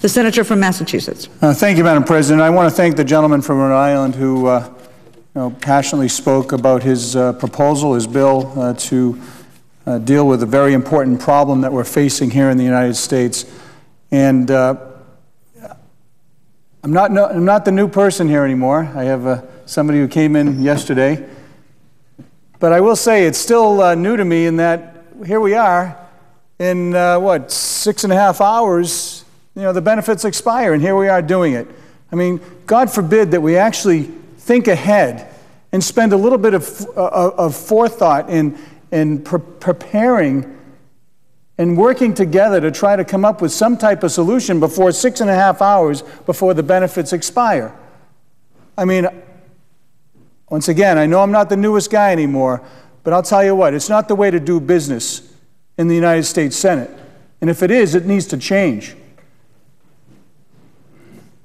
The senator from Massachusetts. Thank you, Madam President. I want to thank the gentleman from Rhode Island who passionately spoke about his proposal, his bill, to deal with a very important problem that we're facing here in the United States. And I'm not the new person here anymore. I have somebody who came in yesterday. But I will say it's still new to me in that here we are in, 6.5 hours, the benefits expire, and here we are doing it. I mean, God forbid that we actually think ahead and spend a little bit of forethought in preparing and working together to try to come up with some type of solution before 6.5 hours before the benefits expire. I mean, once again, I know I'm not the newest guy anymore, but I'll tell you what, it's not the way to do business in the United States Senate. And if it is, it needs to change.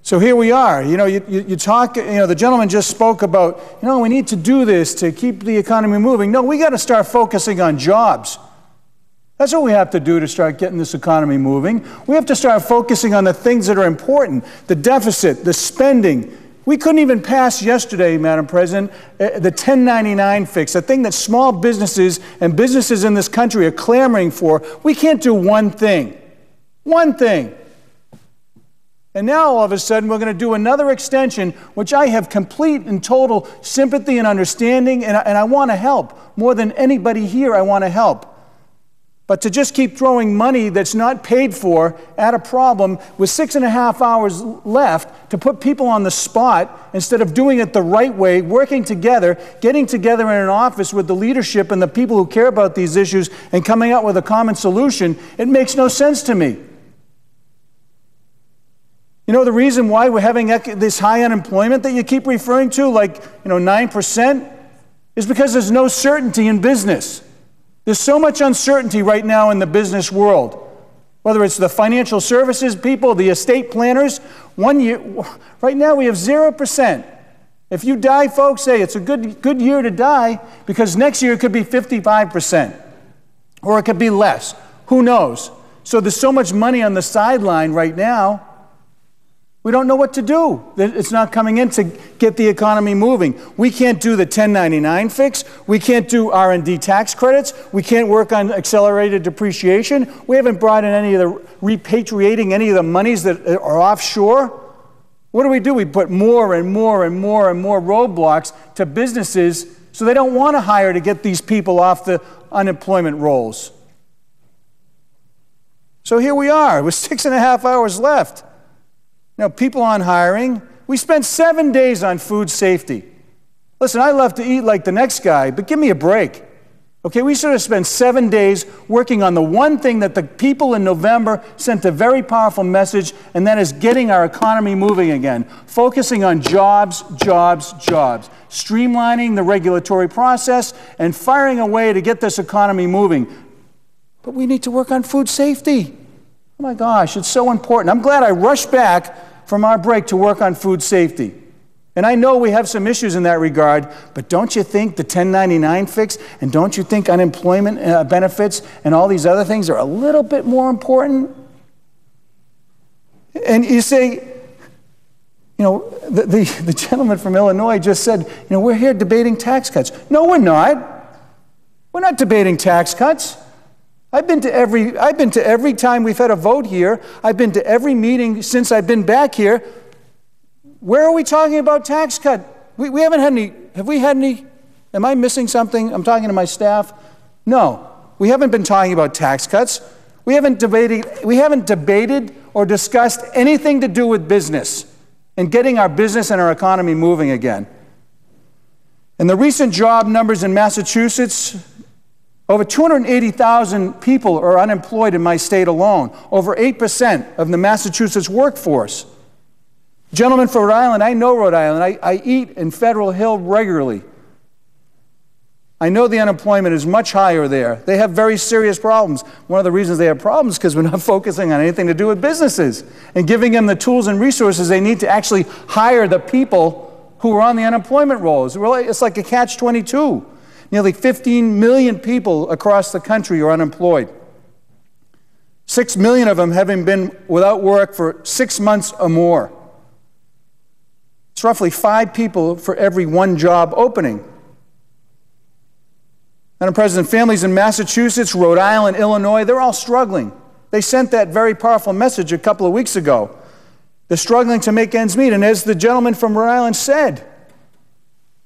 So here we are. You talk, the gentleman just spoke about, we need to do this to keep the economy moving. No, we got to start focusing on jobs. That's what we have to do to start getting this economy moving. We have to start focusing on the things that are important, the deficit, the spending. We couldn't even pass yesterday, Madam President, the 1099 fix, the thing that small businesses and businesses in this country are clamoring for. We can't do one thing. One thing. And now, all of a sudden, we're going to do another extension, which I have complete and total sympathy and understanding, and I want to help. More than anybody here, I want to help. But to just keep throwing money that's not paid for at a problem with 6.5 hours left to put people on the spot instead of doing it the right way, working together, getting together in an office with the leadership and the people who care about these issues and coming up with a common solution, it makes no sense to me. The reason why we're having this high unemployment that you keep referring to, 9%, is because there's no certainty in business. There's so much uncertainty right now in the business world. Whether it's the financial services people, the estate planners, right now we have 0%. If you die, folks, say it's a good year to die because next year it could be 55%. Or it could be less. Who knows? So there's so much money on the sideline right now. We don't know what to do. It's not coming in to get the economy moving. We can't do the 1099 fix. We can't do R&D tax credits. We can't work on accelerated depreciation. We haven't brought in any of the repatriating any of the monies that are offshore. What do? We put more and more and more and more roadblocks to businesses so they don't want to hire to get these people off the unemployment rolls. So here we are with 6.5 hours left. People on hiring. We spent 7 days on food safety. Listen, I love to eat like the next guy, but give me a break. Okay, we should have spent 7 days working on the one thing that the people in November sent a very powerful message, and that is getting our economy moving again. Focusing on jobs, jobs, jobs. Streamlining the regulatory process and firing a way to get this economy moving. But we need to work on food safety. Oh my gosh, it's so important. I'm glad I rushed back from our break to work on food safety. And I know we have some issues in that regard, but don't you think the 1099 fix and don't you think unemployment benefits and all these other things are a little bit more important? And you say, the gentleman from Illinois just said, we're here debating tax cuts. No, we're not. We're not debating tax cuts. I've been to every time we've had a vote here. I've been to every meeting since I've been back here. Where are we talking about tax cut? We haven't had any. Have we had any? Am I missing something? I'm talking to my staff. No, we haven't been talking about tax cuts. We haven't debated or discussed anything to do with business and getting our business and our economy moving again. And the recent job numbers in Massachusetts, over 280,000 people are unemployed in my state alone, over 8% of the Massachusetts workforce. Gentlemen from Rhode Island, I know Rhode Island. I eat in Federal Hill regularly. I know the unemployment is much higher there. They have very serious problems. One of the reasons they have problems is because we're not focusing on anything to do with businesses and giving them the tools and resources they need to actually hire the people who are on the unemployment rolls. It's like a catch-22. Nearly 15 million people across the country are unemployed. 6 million of them having been without work for 6 months or more. It's roughly 5 people for every 1 job opening. Madam President, families in Massachusetts, Rhode Island, Illinois, they're all struggling. They sent that very powerful message a couple of weeks ago. They're struggling to make ends meet. And as the gentleman from Rhode Island said,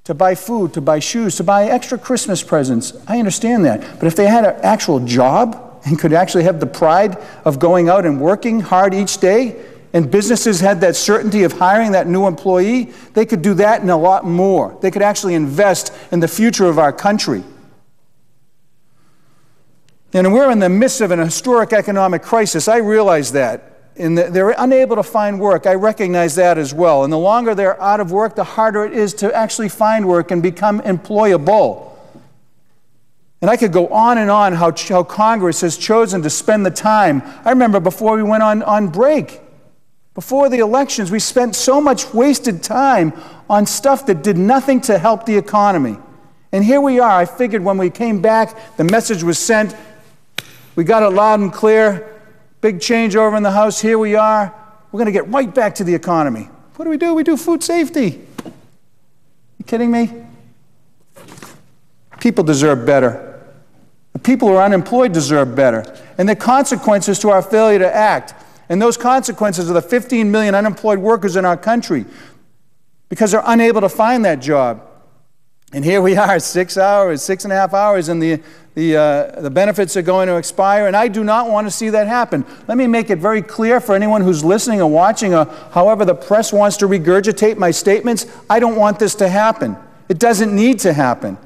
to buy food, to buy shoes, to buy extra Christmas presents, I understand that. But if they had an actual job and could actually have the pride of going out and working hard each day, and businesses had that certainty of hiring that new employee, they could do that and a lot more. They could actually invest in the future of our country. And we're in the midst of an historic economic crisis. I realize that. And they're unable to find work. I recognize that as well. And the longer they're out of work, the harder it is to actually find work and become employable. And I could go on and on how Congress has chosen to spend the time. I remember before we went on break, before the elections, we spent so much wasted time on stuff that did nothing to help the economy. And here we are. I figured when we came back, the message was sent. We got it loud and clear. Big change over in the House. Here we are. We're going to get right back to the economy. What do? We do food safety. You kidding me? People deserve better. The people who are unemployed deserve better. And the consequences to our failure to act, and those consequences are the 15 million unemployed workers in our country because they're unable to find that job. And here we are, 6 hours, 6.5 hours, and the benefits are going to expire, and I do not want to see that happen. Let me make it very clear for anyone who's listening or watching, or however the press wants to regurgitate my statements, I don't want this to happen. It doesn't need to happen.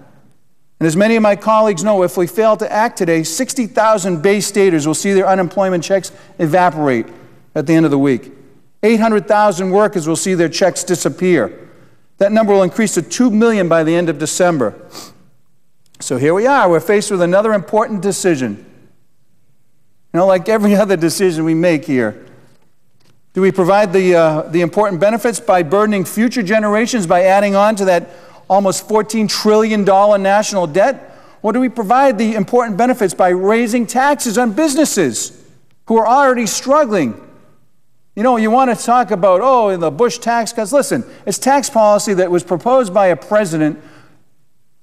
And as many of my colleagues know, if we fail to act today, 60,000 Bay Staters will see their unemployment checks evaporate at the end of the week. 800,000 workers will see their checks disappear. That number will increase to 2 million by the end of December. So here we are. We're faced with another important decision. You know, like every other decision we make here. Do we provide the important benefits by burdening future generations by adding on to that almost $14 trillion national debt? Or do we provide the important benefits by raising taxes on businesses who are already struggling? You know, you want to talk about, oh, the Bush tax cuts. Listen, it's tax policy that was proposed by a president,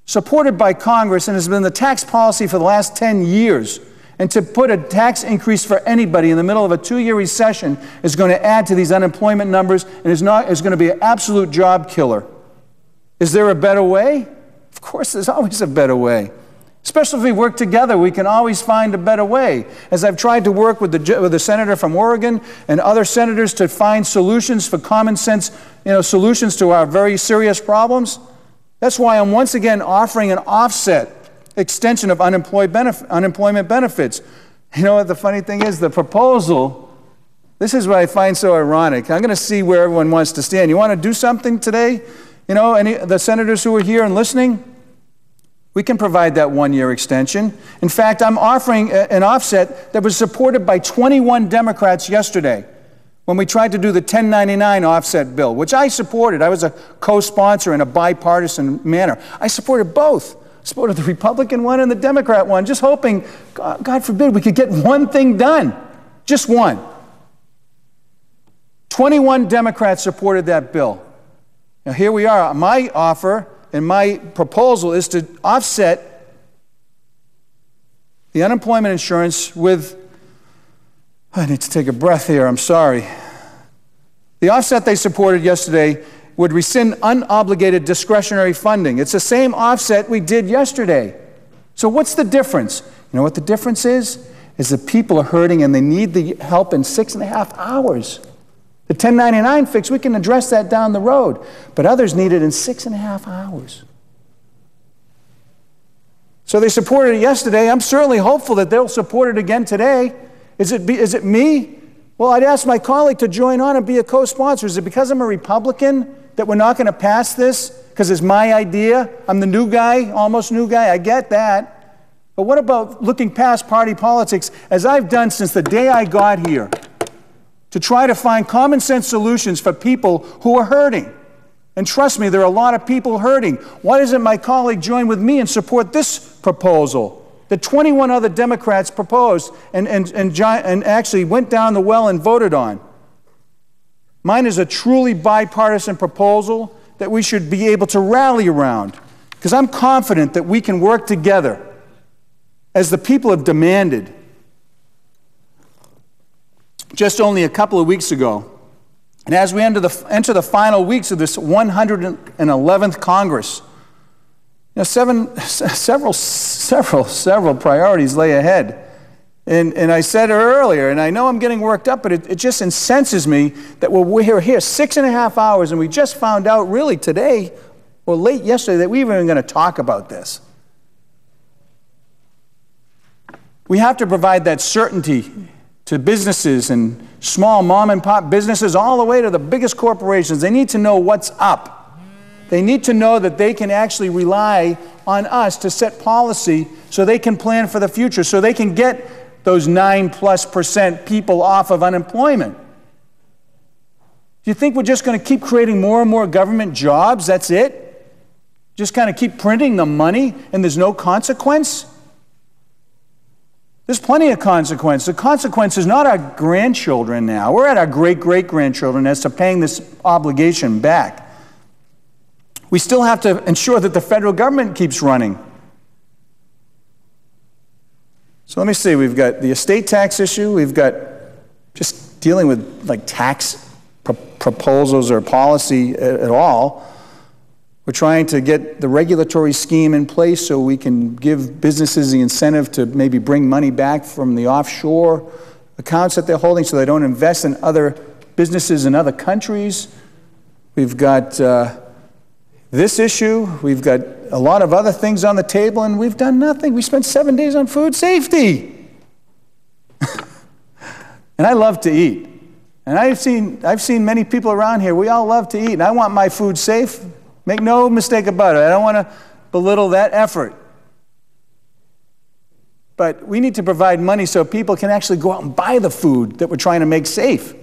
supported by Congress, and has been the tax policy for the last 10 years. And to put a tax increase for anybody in the middle of a 2-year recession is going to add to these unemployment numbers and is going to be an absolute job killer. Is there a better way? Of course, there's always a better way. Especially if we work together, we can always find a better way. As I've tried to work with the senator from Oregon and other senators to find solutions for common sense, solutions to our very serious problems, that's why I'm once again offering an offset extension of unemployment benefits. You know what the funny thing is? The proposal, this is what I find so ironic. I'm going to see where everyone wants to stand. You want to do something today? You know, any of the senators who are here and listening? We can provide that 1-year extension. In fact, I'm offering an offset that was supported by 21 Democrats yesterday when we tried to do the 1099 offset bill, which I supported. I was a co-sponsor in a bipartisan manner. I supported both. I supported the Republican one and the Democrat one, just hoping, God forbid, we could get one thing done. Just one. 21 Democrats supported that bill. Now here we are. My offer and my proposal is to offset the unemployment insurance with, I need to take a breath here, I'm sorry. The offset they supported yesterday would rescind unobligated discretionary funding. It's the same offset we did yesterday. So what's the difference? You know what the difference is? Is that people are hurting and they need the help in 6.5 hours. The 1099 fix, we can address that down the road, but others need it in 6.5 hours. So they supported it yesterday. I'm certainly hopeful that they'll support it again today. Is it me? Well, I'd ask my colleague to join on and be a co-sponsor. Is it because I'm a Republican that we're not going to pass this? Because it's my idea? I'm the new guy, almost new guy. I get that. But what about looking past party politics, as I've done since the day I got here, to try to find common sense solutions for people who are hurting? And trust me, there are a lot of people hurting. Why doesn't my colleague join with me and support this proposal that 21 other Democrats proposed and actually went down the well and voted on. Mine is a truly bipartisan proposal that we should be able to rally around, because I'm confident that we can work together as the people have demanded. Just only a couple of weeks ago, and as we enter the final weeks of this 111th Congress, several priorities lay ahead. And I said it earlier, and I know I'm getting worked up, but it just incenses me that we're here 6.5 hours, and we just found out really today, or late yesterday, that we were even going to talk about this. We have to provide that certainty to businesses and small mom and pop businesses all the way to the biggest corporations. They need to know what's up. They need to know that they can actually rely on us to set policy so they can plan for the future, so they can get those 9+% people off of unemployment. Do you think we're just going to keep creating more and more government jobs? That's it? Just kind of keep printing the money and there's no consequence? There's plenty of consequence. The consequence is not our grandchildren now. We're at our great-great-grandchildren as to paying this obligation back. We still have to ensure that the federal government keeps running. So let me see, we've got the estate tax issue, we've got just dealing with like tax proposals or policy at all. We're trying to get the regulatory scheme in place so we can give businesses the incentive to maybe bring money back from the offshore accounts that they're holding so they don't invest in other businesses in other countries. We've got this issue, we've got a lot of other things on the table, and we've done nothing. We spent 7 days on food safety. And I love to eat. And I've seen many people around here, we all love to eat, and I want my food safe. Make no mistake about it. I don't want to belittle that effort. But we need to provide money so people can actually go out and buy the food that we're trying to make safe.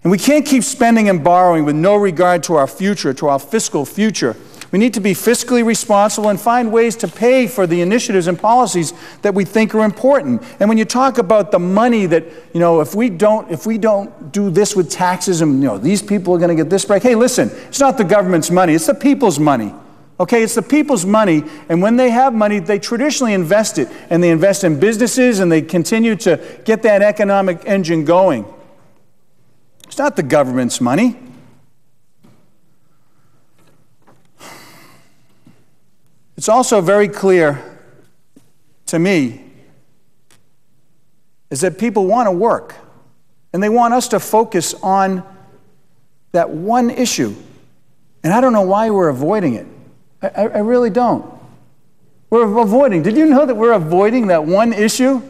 And we can't keep spending and borrowing with no regard to our future, to our fiscal future. We need to be fiscally responsible and find ways to pay for the initiatives and policies that we think are important. And when you talk about the money that, if we don't do this with taxes and, these people are going to get this break. Hey, listen, it's not the government's money, it's the people's money. Okay, it's the people's money, and when they have money, they traditionally invest it, and they invest in businesses, and they continue to get that economic engine going. It's not the government's money. It's also very clear to me is that people want to work, and they want us to focus on that one issue. And I don't know why we're avoiding it. I really don't. We're avoiding. Did you know that we're avoiding that one issue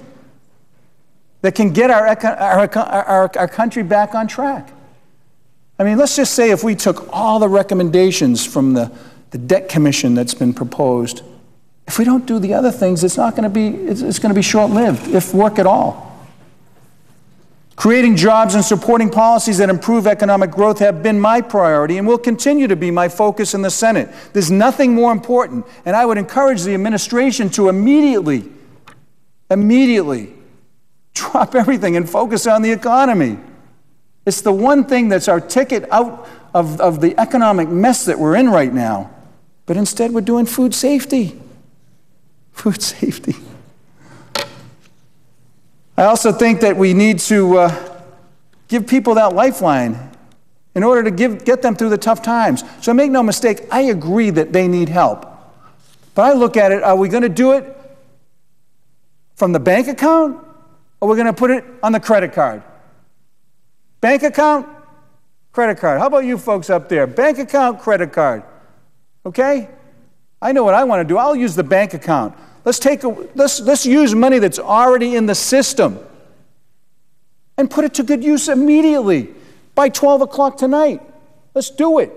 that can get our country back on track? I mean, let's just say if we took all the recommendations from the debt commission that's been proposed, if we don't do the other things, it's going to be short-lived, if work at all. Creating jobs and supporting policies that improve economic growth have been my priority and will continue to be my focus in the Senate. There's nothing more important, and I would encourage the administration to immediately drop everything and focus on the economy. It's the one thing that's our ticket out of the economic mess that we're in right now. But instead, we're doing food safety. Food safety. I also think that we need to give people that lifeline in order to get them through the tough times. So make no mistake, I agree that they need help. But I look at it, are we going to do it from the bank account, or are we going to put it on the credit card? Bank account, credit card. How about you folks up there? Bank account, credit card. Okay? I know what I want to do. I'll use the bank account. Let's use money that's already in the system and put it to good use immediately by 12 o'clock tonight. Let's do it.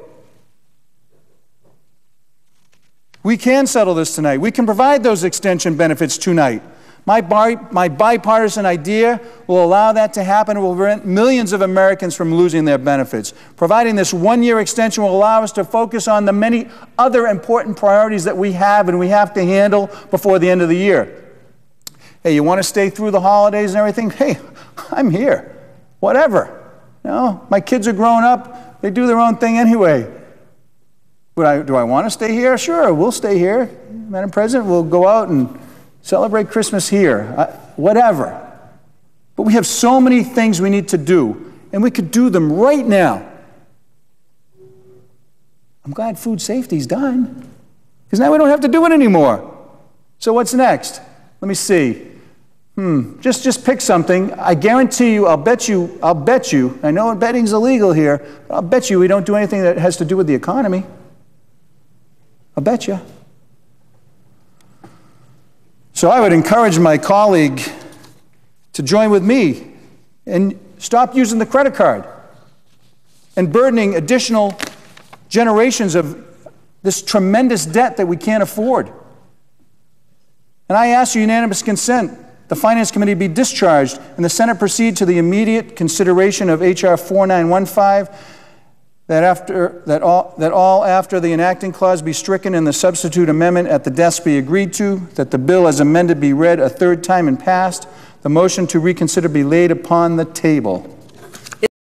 We can settle this tonight. We can provide those extension benefits tonight. My bipartisan idea will allow that to happen. It will prevent millions of Americans from losing their benefits. Providing this one-year extension will allow us to focus on the many other important priorities that we have and we have to handle before the end of the year. Hey, you want to stay through the holidays and everything? Hey, I'm here. Whatever. You know, my kids are growing up. They do their own thing anyway. Do I want to stay here? Sure, we'll stay here. Madam President, we'll go out and celebrate Christmas here, whatever. But we have so many things we need to do, and we could do them right now. I'm glad food safety's done, because now we don't have to do it anymore. So what's next? Let me see. Just pick something. I guarantee you, I'll bet you, I know betting's illegal here, but I'll bet you we don't do anything that has to do with the economy. I'll bet you. So I would encourage my colleague to join with me and stop using the credit card and burdening additional generations of this tremendous debt that we can't afford. And I ask you unanimous consent, the Finance Committee be discharged and the Senate proceed to the immediate consideration of H.R. 4915, that all after the enacting clause be stricken and the substitute amendment at the desk be agreed to, that the bill as amended be read a third time and passed, the motion to reconsider be laid upon the table.